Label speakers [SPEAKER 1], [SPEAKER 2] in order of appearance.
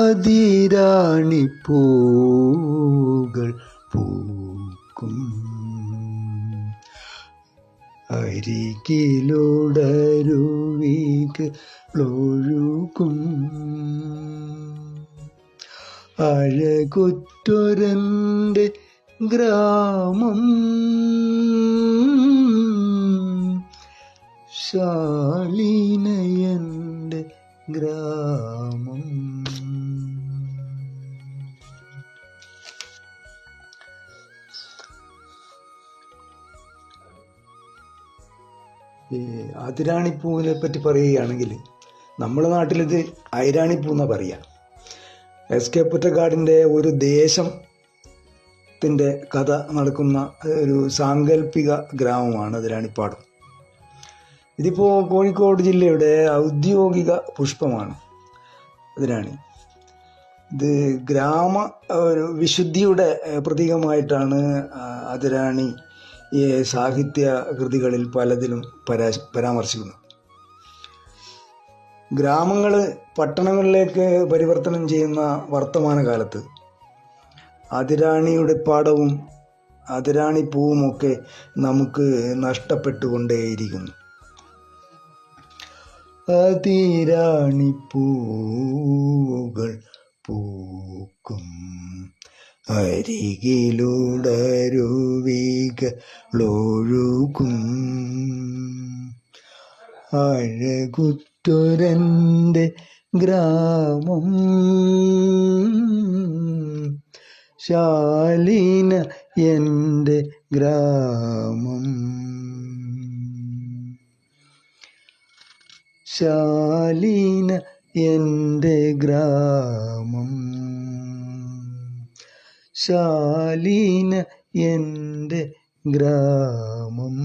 [SPEAKER 1] അതിരാണിപ്പൂകൾ പൂക്കും അരികിലുടരുവികളൊഴുകും അഴകുറ്റൊരൻ്റെ ഗ്രാമം ശാലീനയൻ്റെ ഗ്രാമം. അതിരാണിപ്പൂവിനെ പറ്റി പറയുകയാണെങ്കിൽ നമ്മുടെ നാട്ടിലിത് ഐരാണിപ്പൂ എന്നാണ് പറയുക. എസ്.കെ. പൊറ്റക്കാടിൻ്റെ ഒരു ദേശത്തിൻ്റെ കഥ നടക്കുന്ന ഒരു സാങ്കല്പിക ഗ്രാമമാണ് അതിരാണിപ്പാടം. ഇതിപ്പോൾ കോഴിക്കോട് ജില്ലയുടെ ഔദ്യോഗിക പുഷ്പമാണ് അതിരാണി. ഇത് ഒരു വിശുദ്ധിയുടെ പ്രതീകമായിട്ടാണ് അതിരാണി ഈ സാഹിത്യ കൃതികളിൽ പലതിലും പരാമർശിക്കുന്നത്. ഗ്രാമങ്ങൾ പട്ടണങ്ങളിലേക്ക് പരിവർത്തനം ചെയ്യുന്ന വർത്തമാനകാലത്ത് അതിരാണിയുടെ പാടവും അതിരാണിപ്പൂവുമൊക്കെ നമുക്ക് നഷ്ടപ്പെട്ടുകൊണ്ടേയിരിക്കുന്നു. അതിരാണിപ്പൂവുകൾ പൂക്കും അരികിലുടരുവികളൊഴുകും അഴകുറ്റൊരൻ്റെ ഗ്രാമം ശാലീന എൻ്റെ ഗ്രാമം ശാലീന എൻ്റെ ഗ്രാമം ശാലീന എൻ്റെ ഗ്രാമം.